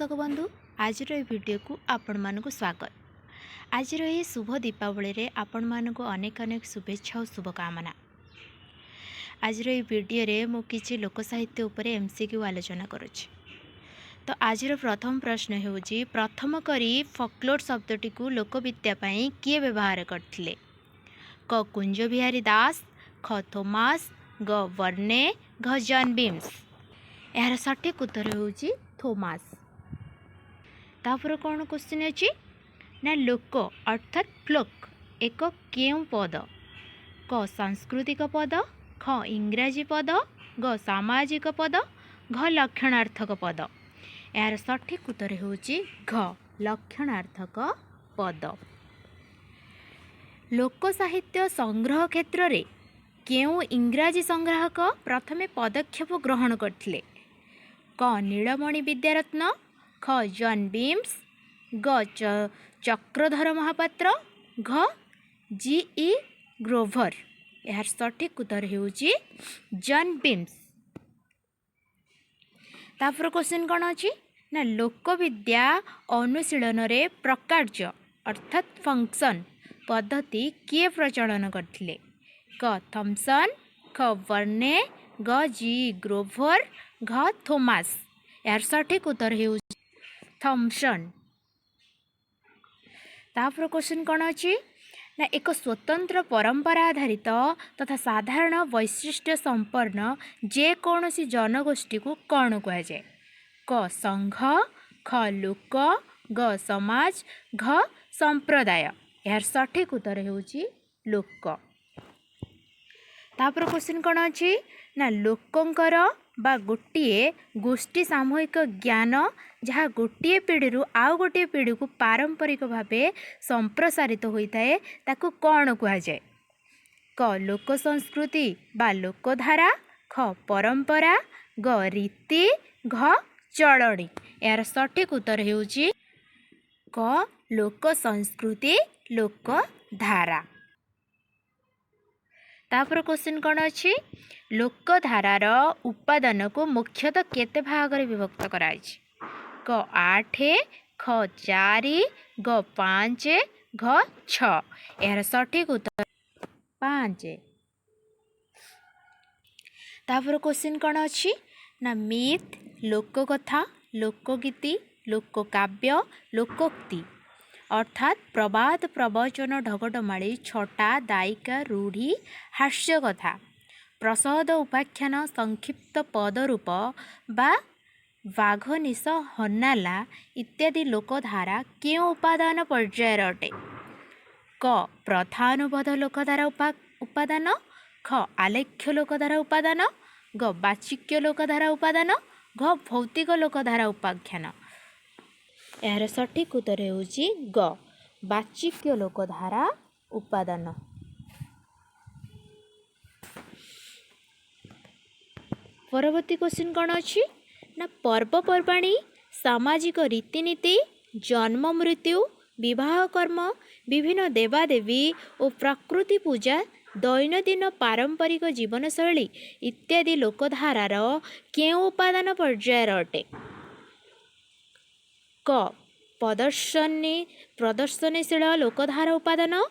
दर्शक बंधु आज वीडियो को आपण मानक स्वागत। आज ये शुभ दीपावली रे आपण मानक अनेक अनेक शुभेच्छा और शुभकामना। आज वीडियो रे मु किछि लोक साहित्य उपर एमसीक्यू आलोचना करुछि। तो आज प्रथम प्रश्न होउछि प्रथम करी फॉकलोर शब्दटी को लोकविद्या पई किए व्यवहार करथिले? क कुंज बिहारी दास, ख थोमास, ग वर्ने, घ जॉन बीम्स। यार सठिक उत्तर होउछि थोमास। तापर कौन क्वेश्चन अच्छी ना लोक अर्थात फ्लोक एक केउ पद? क सांस्कृतिक पद, ख इंग्राजी पद, ग सामाजिक पद, घ लक्षणार्थक पद। यार सठिक उत्तर होउछि घ लक्षणार्थक पद। लोक साहित्य संग्रह क्षेत्र रे केउ इंग्राजी संग्राहक प्रथमे पदक्षेप ग्रहण करथिले? क नीलमणि विद्यारत्न, ख जॉन बीम्स, ग चक्रधर महापात्र, घ जी.ई. ग्रोवर। यार सठिक उत्तर होउछि जॉन बीम्स। तापर क्वेश्चन कौन अच्छी ना लोकविद्या अनुशीलन रे प्रकार्य अर्थात फंक्शन पद्धति किए प्रचलन करथिले? क थॉमसन, ख वर्ने, ग जी ग्रोवर, घ थोमास। यार सठिक उत्तर होउछि थॉमसन। तापर क्वेश्चन कौन अच्छी ना एक स्वतंत्र परंपरा आधारित तथा साधारण वैशिष्ट्य संपन्न जेकोसी जनगोष्ठी को कौन कह जाए? क संघ, ख लोक, ग समाज, घ संप्रदाय। यार सठिक उत्तर होउछि लोक। तापर क्वेश्चन कौन अच्छी ना लोकंकर बा गोटे गोष्ठी सामूहिक ज्ञान जहाँ गोटे पीढ़ी रु आउ गोटे पीढ़ी को पारंपरिक भावे संप्रसारित होता है ताकू कौन कह जाए? क लोक संस्कृति बा लोकधारा, ख परंपरा, ग रीति, घ चलणी। यार सठिक उत्तर होउछि क लोक संस्कृति लोकधारा। तापर क्वेश्चन कौन अच्छी लोकधारार उपादान को मुख्यतः केते भाग रे विभक्त कराई? क 8, ख 4, ग 5, घ 6। यार सठिक उत्तर 5। तापर क्वेश्चन कौन अच्छी ना मिथ, लोककथा, लोकगीति, लोककाव्य, लोकोक्ति अर्थात प्रबाद, प्रवचन, ढगडमाड़ी, छटा, दायिका, रूढ़ी, हास्य कथा, प्रसद, उपाख्यान, संक्षिप्त पदरूप बा बाघनिश, हन्नाला इत्यादि लोकधारा केउ उपादान पर्यायर अटे? क प्रथानुबोध लोकधारा उपादान, ख आलेख्य लोकधारा उपादान, ग बाचिक्य लोकधारा उपादान, घ भौतिक लोकधारा उपाख्यान। यार सठिक उत्तर होउछि ग बाचिक्य लोकधारा उपादान। परवर्ती क्वेश्चन कौन अच्छी ना पर्वपर्वाणी, सामाजिक रीतिनीति, जन्म मृत्यु, विवाह कर्म, विभिन्न देवादेवी और प्रकृति पूजा, दैनंदिन पारंपरिक जीवनशैली इत्यादि लोकधारार केउ उपादान पर्यायर अटे? क प्रदर्शनशील लोकधारा उपादान,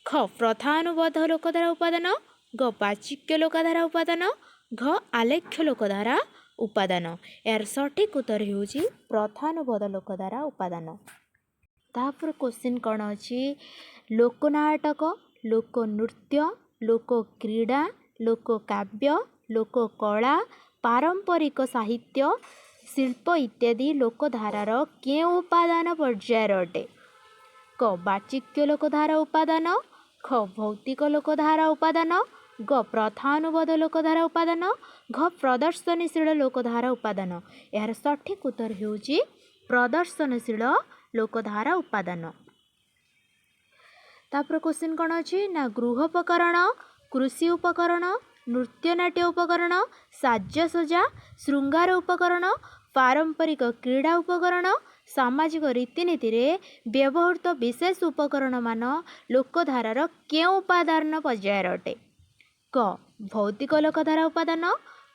ख प्रथानुबोध लोकधारा उपादान, ग बाचिक्य लोकधारा उपादान, घ आलेख्य लोकधारा उपादान। यार सठिक उत्तर होउछि प्रथानुबोध लोकधारा उपादान। तापर क्वेश्चन कौन अच्छी लोकनाटक, लोकनृत्य, लोकक्रीड़ा, लोककाव्य, लोककला, पारंपरिक साहित्य, शिल्प इत्यादि लोकधारार केउ उपादान पर्यायर अटे? क बाचिक्य लोकधारा उपादान, ख भौतिक लोकधारा उपादान, ग प्रथानुबोध लोकधारा उपादान, घ प्रदर्शनशील लोकधारा उपादान। यार सठिक उत्तर होउछि प्रदर्शनशील लोकधारा उपादान। तापर क्वेश्चन कौन अच्छी ना गृहोपकरण, कृषि उपकरण, नृत्यनाट्य उपकरण, साजसज्जा, श्रृंगार उपकरण, पारंपरिक क्रीड़ा उपकरण, सामाजिक रीतिनीति रे व्यवहृत विशेष उपकरण मान लोकधारार केउ उपादान पर्यायर अटे? क भौतिक लोकधारा उपादान,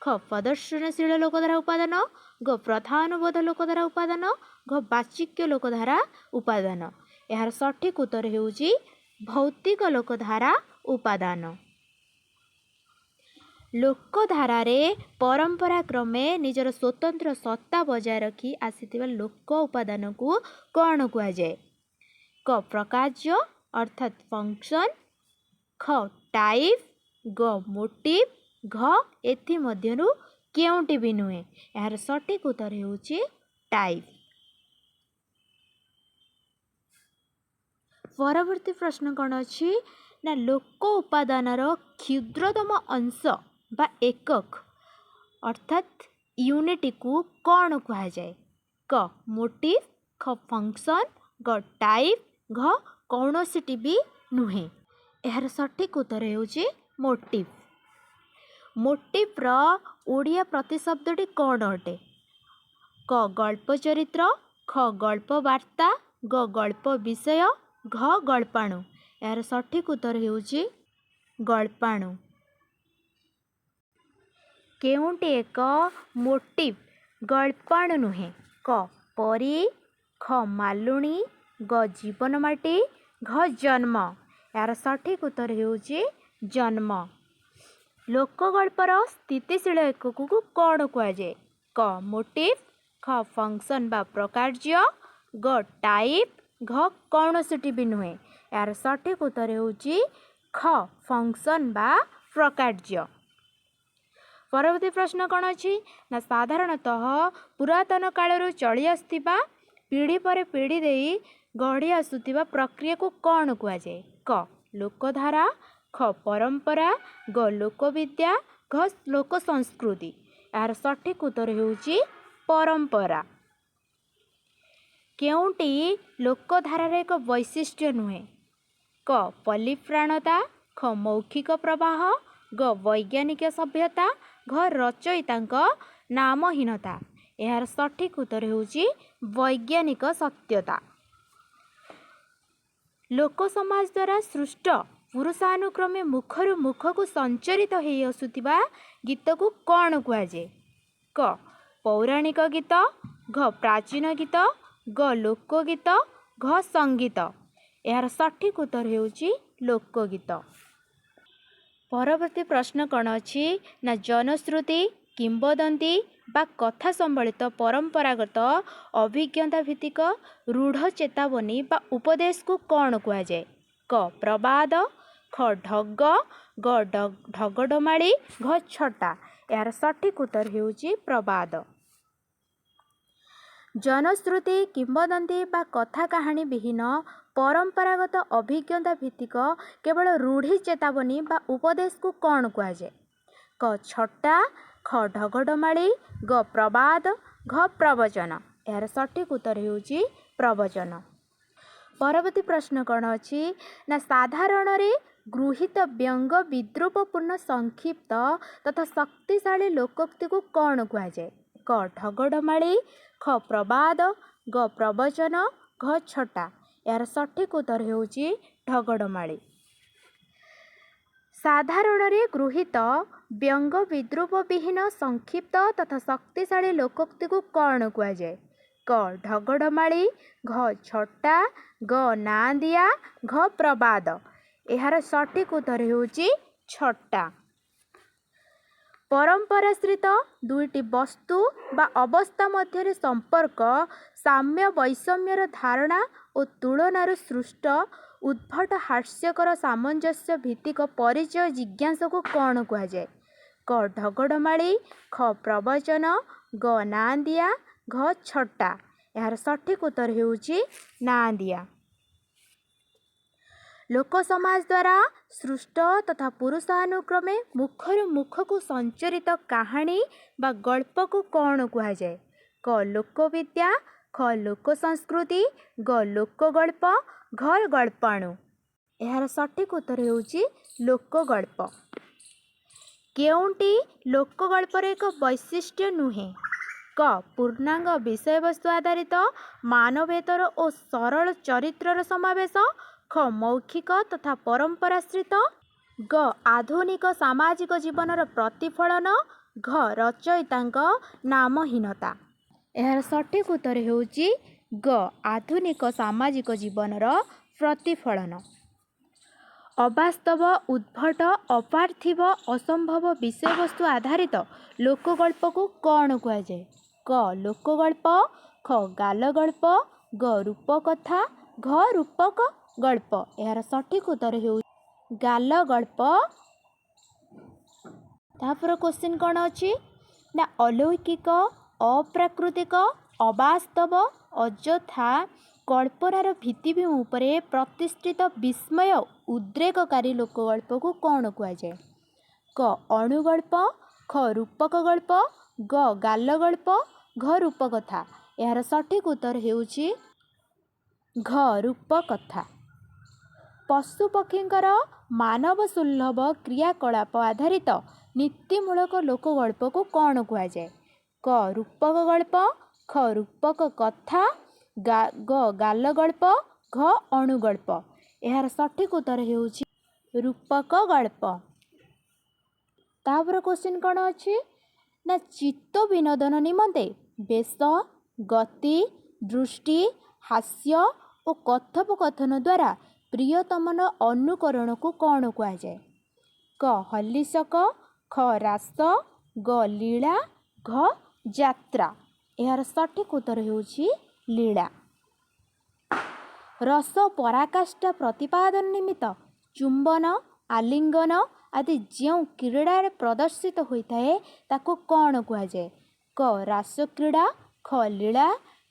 ख प्रदर्शनशील लोकधारा उपादान, ग प्रथानुबोध लोकधारा उपादान, घ बाचिक्य लोकधारा उपादान। यार सठिक उत्तर हेउची भौतिक लोकधारा उपादान। लोकधारा रे परंपरा क्रमे निजर स्वतंत्र सत्ता बजाय रखी आसीथिबा लोक उपादान को कौन कुआ जाए? क प्रकार्य अर्थात फंक्शन, ख टाइप, ग मोटिव, घ एथि मध्यरु केउंटी भी नुहे। यार सठिक उत्तर हेउची टाइप। परवर्ती प्रश्न कौन अच्छी ना लोक उपादान क्षुद्रतम अंश बा एकक अर्थात यूनिट को कौन कहा जाए? क मोटिव, ख फंक्शन, ग टाइप, घ कौनसी भी नुहे। यार सठिक उत्तर हेउची मोटिव। मोटिव रो ओडिया प्रतिशब्दटी कौन अटे? क गल्प चरित्र, ख गल्प वार्ता, ग गल्प विषय, घ गल्पाणु। यार सठिक उत्तर हेउची गल्पाणु। केउंटी एक मोटिव गल्पाणु नुहे? क परी, ख मालुणी, ग जीवन माटी, घ जन्म। यार सठिक उत्तर हेउची जन्म। लोकगल्पर स्थितिशील एकक को कौन कुआ जाए? क मोटिव, ख फंक्शन बा प्रकार्य, ग टाइप, घ कौनसी भी नुहे। यार सठिक उत्तर हेउची ख फंक्शन बा प्रकार्य। परवर्ती प्रश्न कौन अच्छी ना साधारणतः पुरातन कालरू चली आसुथिबा पीढ़ी पर पीढ़ी दे गढ़ी आसुथिबा प्रक्रिया को कौन कुआ जाए? क लोकधारा, ख परंपरा, ग लोकविद्या, घ लोक संस्कृति। यार सठिक उत्तर हेउची परंपरा। केउंटी लोकधारार एक वैशिष्ट्य नुहे? क पल्लीप्राणता, ख मौखिक प्रवाह, ग वैज्ञानिक सभ्यता, घ रचयिता नामहीनता। यार सठिक उत्तर हेउची वैज्ञानिक सत्यता। लोक समाज द्वारा सृष्ट पुरुषानुक्रमे मुखरु मुख को संचरित हो आसुथिबा गीत को कौन कुआ जाए? क पौराणिक गीत, घ प्राचीन गीत, ग लोकगीत, घ संगीत। यार सठिक उत्तर हेउची लोकगीत। परवर्ती प्रश्न कौन अच्छी ना जनश्रुति, किंबदंती बा कथा संबलित परंपरागत अभिज्ञता भित्तिक रूढ़ चेतावनी बा उपदेश को कौन कुआ जाए? क प्रबाद, ख ढग, ग ढगडमाड़ी, घ छटा। यार सठिक उत्तर हेउची प्रबाद। जनश्रुति, किंबदंती बा कथा कहानी विहीन परंपरागत अभिज्ञता भित्तिक केवल रूढ़ी चेतावनी बा उपदेश को कौन कुआ जाए? क छटा, ख ढगडमाड़ी, ग प्रबाद, घ प्रवचन। यार सठिक उत्तर हेउची प्रवचन। परवर्ती प्रश्न कौन अच्छी ना साधारण रे गृहीत व्यंग विद्रूपपूर्ण संक्षिप्त तथा शक्तिशाली लोकोक्ति को कौन कुआ जाए? क ढगडमाड़ी, ख प्रबाद, ग प्रवचन, घ छटा। यार सठिक उत्तर हेउची ढगडमाड़ी। साधारण रे गृहीत व्यंग विद्रूप विहीन संक्षिप्त तथा शक्तिशाली लोकोक्ति को कौन कुआ जाए? क ढगडमाड़ी, घ छटा, ग नादिया, घ प्रबाद। यार सठिक उत्तर हेउची छटा। परंपराश्रित दुईटी वस्तु बा अवस्था मध्य संपर्क साम्य वैषम्यर धारणा और तुलनार सृष्ट उद्भट हास्यकर सामंजस्य भित्तिक परिचय जिज्ञासा को कौन कुआ जाए? क ढगडमाड़ी, ख प्रवचन, ग नादिया, घ छटा। यार सठिक उत्तर हेउची नादिया। लोक समाज द्वारा सृष्ट तथा पुरुषानुक्रमे मुखरु मुख को संचरित कहानी बा गल्प को कौन कुआ जाए? क लोकविद्या, ख लोक संस्कृति, ग लोकगल्प, घ गल्पाणु। यार सठिक उत्तर हेउची लोकगल्प। केउंटी लोकगल्पर एक वैशिष्ट्य नुहे? क पूर्णांग विषयवस्तु आधारित मानवेतर और सरल चरित्रर समावेश, ख मौखिक तथा परंपराश्रित, ग आधुनिक सामाजिक जीवनर प्रतिफलन, ଘ ରଚୟିତାଙ୍କ ନାମହୀନତା। ଏହାର ସଠିକ୍ ଉତ୍ତର ହେଉଛି ଗ ଆଧୁନିକ ସାମାଜିକ ଜୀବନର ପ୍ରତିଫଳନ। ଅବାସ୍ତବ, ଉଦ୍ଭଟ, ଅପାର୍ଥିବ, ଅସମ୍ଭବ ବିଷୟବସ୍ତୁ ଆଧାରିତ ଲୋକଗଳ୍ପକୁ କ'ଣ କୁହାଯାଏ? କ ଲୋକଗଳ୍ପ, ଖ ଗାଲଗଳ୍ପ, ଗ ରୂପକଥା, ଘ ରୂପକ ଗଳ୍ପ। ଏହାର ସଠିକ୍ ଉତ୍ତର ହେଉଛି ଗାଲଗଳ୍ପ। ତାପରେ କ୍ୱେଶ୍ଚିନ୍ କ'ଣ ଅଛି ନା ଅଲୌକିକ, ଅପ୍ରାକୃତିକ, ଅବାସ୍ତବ, ଅଯଥା କଳ୍ପନାର ଭିତ୍ତିଭୂମି ଉପରେ ପ୍ରତିଷ୍ଠିତ ବିସ୍ମୟ ଉଦ୍ରେକକାରୀ ଲୋକଗଳ୍ପକୁ କ'ଣ କୁହାଯାଏ? କ ଅଣୁଗଳ୍ପ, ଖ ରୂପକ ଗଳ୍ପ, ଗ ଗାଲଗଳ୍ପ, ଘ ରୂପକଥା। ଏହାର ସଠିକ୍ ଉତ୍ତର ହେଉଛି ଘ ରୂପକଥା। ପଶୁପକ୍ଷୀଙ୍କର ମାନବ ସୁଲଭ କ୍ରିୟାକଳାପ ଆଧାରିତ ନୀତିମୂଳକ ଲୋକଗଳ୍ପକୁ କ'ଣ କୁହାଯାଏ? କ ରୂପକ ଗଳ୍ପ, ଖ ରୂପକ କଥା, ଗ ଗାଲଗଳ୍ପ, ଘ ଅଣୁଗଳ୍ପ। ଏହାର ସଠିକ୍ ଉତ୍ତର ହେଉଛି ରୂପକ ଗଳ୍ପ। ତାପରେ କ୍ୱେଶ୍ଚିନ୍ କ'ଣ ଅଛି ନା ଚିତ୍ତ ବିନୋଦନ ନିମନ୍ତେ ବେଶ, ଗତି, ଦୃଷ୍ଟି, ହାସ୍ୟ ଓ କଥୋପକଥନ ଦ୍ୱାରା ପ୍ରିୟତମର ଅନୁକରଣକୁ କ'ଣ କୁହାଯାଏ? କ ହଲ୍ଲୀଶକ, ଖ ରାସ, ଗ ଲୀଳା, ଘ ଯାତ୍ରା। ଏହାର ସଠିକ୍ ଉତ୍ତର ହେଉଛି ଲୀଳା। ରସ ପରାକାଷ୍ଠା ପ୍ରତିପାଦନ ନିମିତ୍ତ ଚୁମ୍ବନ, ଆଲିଙ୍ଗନ ଆଦି ଯେଉଁ କ୍ରୀଡ଼ାରେ ପ୍ରଦର୍ଶିତ ହୋଇଥାଏ ତାକୁ କ'ଣ କୁହାଯାଏ? କ ରାସକ୍ରୀଡ଼ା, ଖ ଲୀଳା,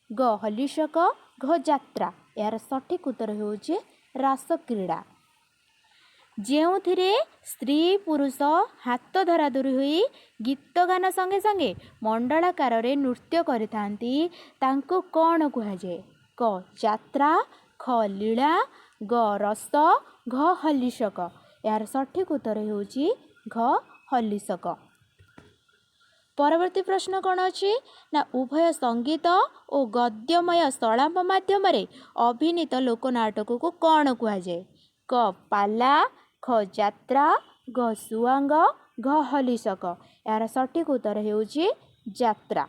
ଗ ହଲ୍ଲୀଶକ, ଘ ଯାତ୍ରା। ଏହାର ସଠିକ୍ ଉତ୍ତର ହେଉଛି ରାସକ୍ରୀଡ଼ା। ଯେଉଁଥିରେ ସ୍ତ୍ରୀ ପୁରୁଷ ହାତ ଧରାଧରି ହୋଇ ଗୀତ ଗାନ ସଙ୍ଗେ ସଙ୍ଗେ ମଣ୍ଡଳାକାରରେ ନୃତ୍ୟ କରିଥାନ୍ତି ତାଙ୍କୁ କ'ଣ କୁହାଯାଏ? କ ଯାତ୍ରା, ଖ ଲୀଳା, ଗ ରସ, ଘ ହଲ୍ଲୀଶକ। ଏହାର ସଠିକ୍ ଉତ୍ତର ହେଉଛି ଘ ହଲ୍ଲୀଶକ। ପରବର୍ତ୍ତୀ ପ୍ରଶ୍ନ କ'ଣ ଅଛି ନା ଉଭୟ ସଙ୍ଗୀତ ଓ ଗଦ୍ୟମୟ ସଳାପ ମାଧ୍ୟମରେ ଅଭିନୀତ ଲୋକନାଟକକୁ କ'ଣ କୁହାଯାଏ? କ ପାଲା, ଖ ଯାତ୍ରା, ଗ ସୁଆଙ୍ଗ, ଘ ହଲ୍ଲୀଶକ। ଏହାର ସଠିକ୍ ଉତ୍ତର ହେଉଛି ଯାତ୍ରା।